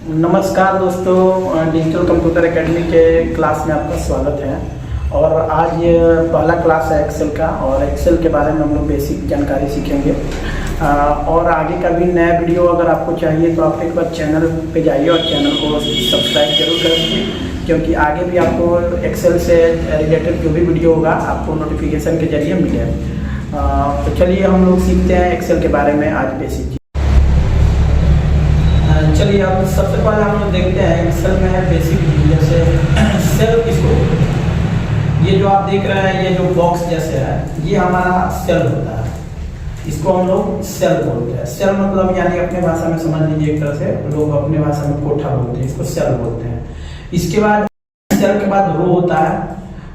नमस्कार दोस्तों, digital computer academy के क्लास में आपका स्वागत है। और आज ये पहला क्लास है एक्सेल का, और एक्सेल के बारे में हम लोग बेसिक जानकारी सीखेंगे। और आगे का भी नया वीडियो अगर आपको चाहिए तो आप एक बार चैनल पे जाइए और चैनल को सब्सक्राइब जरूर करेंगे, क्योंकि आगे भी आपको एक्सेल से रिलेटेड जो भी वीडियो होगा आपको नोटिफिकेशन के जरिए मिलेगा। तो चलिए हम लोग सीखते हैं एक्सेल के बारे में आज बेसिक। चलिए अब सबसे पहले हम लोग देखते हैं एक्सेल में है बेसिक, जैसे सेल किसको, ये जो आप देख रहे हैं ये जो बॉक्स जैसे है ये हमारा सेल होता है, इसको हम लोग सेल बोलते हैं। सेल मतलब यानी अपने भाषा में समझ लीजिए, एक तरह से लोग अपने भाषा में कोठा बोलते हैं, इसको सेल बोलते हैं। इसके बाद सेल के बाद रो होता है।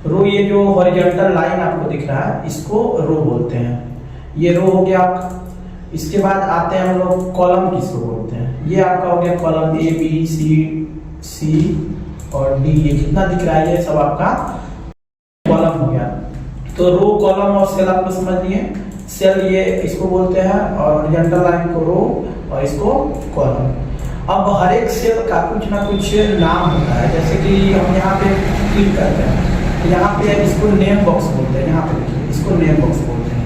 रो ये जो हॉरिजॉन्टल लाइन आपको दिख रहा है इसको रो बोलते हैं, ये रो हो गया। इसके बाद आते हैं हम लोग कॉलम किसको बोलते हैं, ये आपका हो गया कॉलम ए बी सी और डी, ये जितना दिख रहा है ये सब आपका कॉलम हो गया। तो रो, कॉलम और सेल आपको समझ लिए। सेल ये इसको बोलते हैं और हॉरिजॉन्टल लाइन को रो और इसको कॉलम। अब हर एक सेल का कुछ ना कुछ नाम होता है, जैसे कि हम यहाँ पे क्लिक करते हैं, यहाँ पे इसको नेम बॉक्स बोलते हैं, यहाँ पे देखिए इसको नेम बॉक्स बोलते हैं।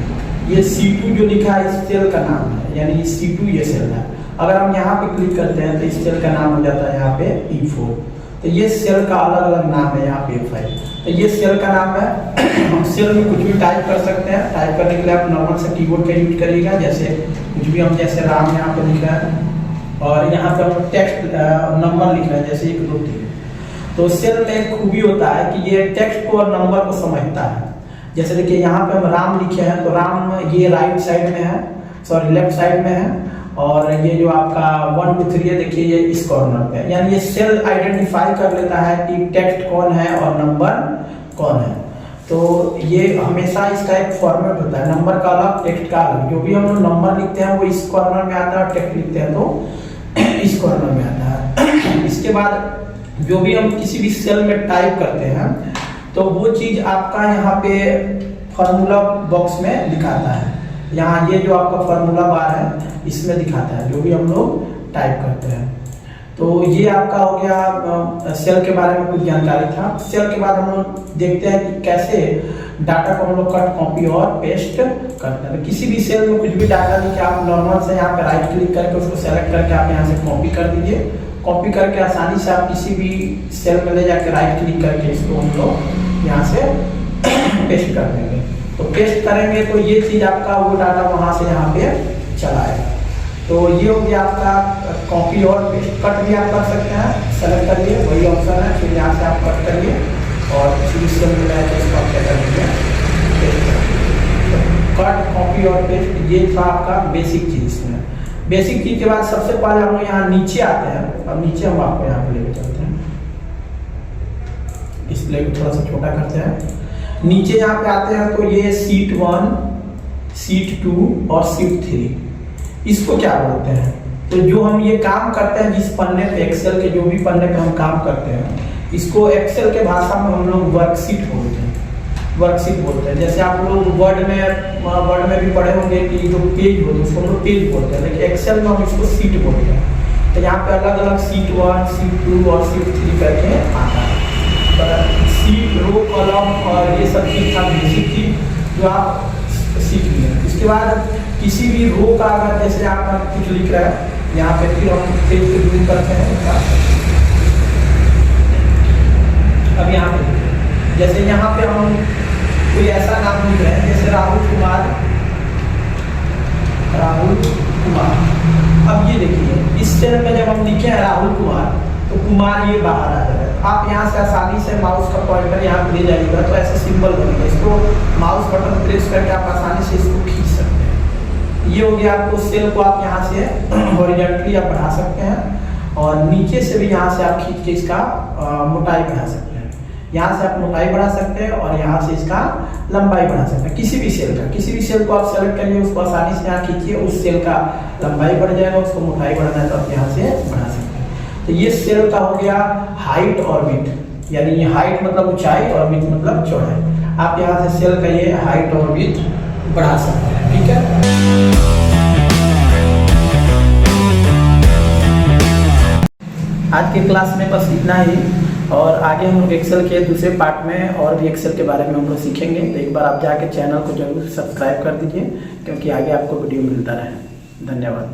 ये C2 जो लिखा है इस सेल का नाम है, यानी C2 ये सेल है। अगर हम यहाँ पे क्लिक करते हैं तो इस सेल का नाम हो जाता है यहाँ पे E4। तो ये सेल का अलग अलग नाम है, यहाँ पे E5। तो ये सेल का नाम है। हम सेल में कुछ भी टाइप कर सकते हैं। टाइप करने के लिए आप नॉर्मल से कीबोर्ड का यूज करिएगा, जैसे कुछ भी हम जैसे राम यहाँ पे लिख रहे हैं और यहाँ पे हम टेक्स्ट नंबर लिख रहे हैं, जैसे 1 2 3। तो सेल में एक खूबी होता है कि ये टेक्स्ट को और नंबर को समझता है। जैसे देखिए यहाँ पे हम राम लिखे हैं तो राम ये राइट साइड में है, सॉरी लेफ्ट साइड में है, और ये जो आपका 1 2 3 है देखिए ये इस कॉर्नर पे है। यानी ये सेल आइडेंटिफाई कर लेता है कि टेक्स्ट कौन है और नंबर कौन है। तो ये हमेशा इसका एक फॉर्मेट होता है, नंबर का अलग टेक्स्ट का अलग। जो भी हम लोग नंबर लिखते हैं वो इस कॉर्नर में आता है और टेक्स्ट लिखते हैं तो इस कॉर्नर में आता है। इसके बाद जो भी हम किसी भी सेल में टाइप करते हैं तो वो चीज आपका यहाँ पे फार्मूला बॉक्स में दिखाता है। यहाँ ये जो आपका फार्मूला बार है इसमें दिखाता है जो भी हम लोग टाइप करते हैं। तो ये आपका हो गया सेल के बारे में कुछ जानकारी था। सेल के बाद हम लोग देखते हैं कि कैसे डाटा को हम लोग कट, कॉपी और पेस्ट करते हैं। तो किसी भी सेल में कुछ भी डाटा लिखे आप नॉर्मल से यहाँ पे राइट क्लिक करके उसको सेलेक्ट करके आप यहाँ से कॉपी कर दीजिए। कॉपी करके आसानी से आप किसी भी सेल में ले जाकर राइट क्लिक करके इसको हम लोग यहाँ से पेस्ट कर देंगे। तो पेस्ट करेंगे तो ये चीज आपका वो डाटा वहां से यहाँ पे चला आएगा। तो ये हो गया आपका कॉपी और पेस्ट। कट भी आप कर सकते हैं, सेलेक्ट करिए, वही ऑप्शन है, फिर यहाँ से आप कट करिए और किसी सेल में जाकर इसको आप क्या कर दीजिए, पेस्ट कर दीजिए। तो कट, कॉपी और पेस्ट ये था आपका बेसिक चीज इसमें। बेसिक चीज के बाद सबसे पहले हम लोग यहाँ नीचे आते हैं। अब नीचे हम आपको यहाँ पे लेके चलते हैं, डिस्प्ले को थोड़ा सा छोटा करते हैं। नीचे यहाँ पे आते हैं तो ये शीट 1, शीट 2 और शीट 3, इसको क्या बोलते हैं। तो जो हम ये काम करते हैं जिस पन्ने पे, एक्सेल के जो भी पन्ने पे हम काम करते हैं, इसको एक्सेल के भाषा में हम लोग वर्कशीट बोलते हैं, वर्कशीट बोलते हैं। जैसे आप लोग वर्ड में भी पढ़े होंगे कि जो पेज होते हैं उसको हम लोग पेज बोलते हैं, लेकिन एक्सेल में हम इसको शीट बोलते हैं। तो यहाँ पे अलग अलग शीट 1, शीट 2 और शीट 3 करके आता है। शीट, रो, कॉलम और ये सब चीज था बेसिक चीज जो आप सीख लिए। इसके बाद किसी भी रो का अगर जैसे आप कुछ लिख रहे हैं यहाँ पे, फिर हम पेज को जूम करते हैं। अब यहाँ पे जैसे यहाँ पे हम कोई ऐसा नाम लिख रहे हैं जैसे राहुल कुमार। अब ये देखिए इस सेल में जब हम लिखे हैं राहुल कुमार तो कुमार ये बाहर आ जाएगा। आप यहाँ से आसानी से माउस का पॉइंटर यहाँ पे ले जाइएगा तो ऐसे सिंबल बनेगा, इसको माउस बटन प्रेस करके आप आसानी से इसको खींच सकते हैं। ये हो गया आपको सेल को आप यहाँ से हॉरिजॉन्टली आप बढ़ा सकते हैं और नीचे से भी यहाँ से आप खींच के इसका मोटाई बढ़ा सकते हैं। यहाँ से आप मोटाई बढ़ा सकते हैं और यहाँ से इसका लंबाई बढ़ा सकते हैं। किसी भी सेल को आप सेलेक्ट करिए, उसको आसानी से यहाँ खींचिए, उस सेल का लंबाई बढ़ जाएगा, उसको मोटाई बढ़ाना है तो आप यहाँ से बढ़ा सकते हैं। तो ये सेल का हो गया हाइट और विड्थ, यानी हाइट मतलब ऊंचाई और विड्थ मतलब चौड़ाई। आप यहाँ से सेल का ये हाइट और विड्थ बढ़ा सकते हैं, ठीक है। आज के क्लास में बस इतना ही, और आगे हम लोग एक्सेल के दूसरे पार्ट में और भी एक्सेल के बारे में हम लोग सीखेंगे। तो एक बार आप जाके चैनल को जरूर सब्सक्राइब कर दीजिए, क्योंकि आगे आपको वीडियो मिलता रहे। धन्यवाद।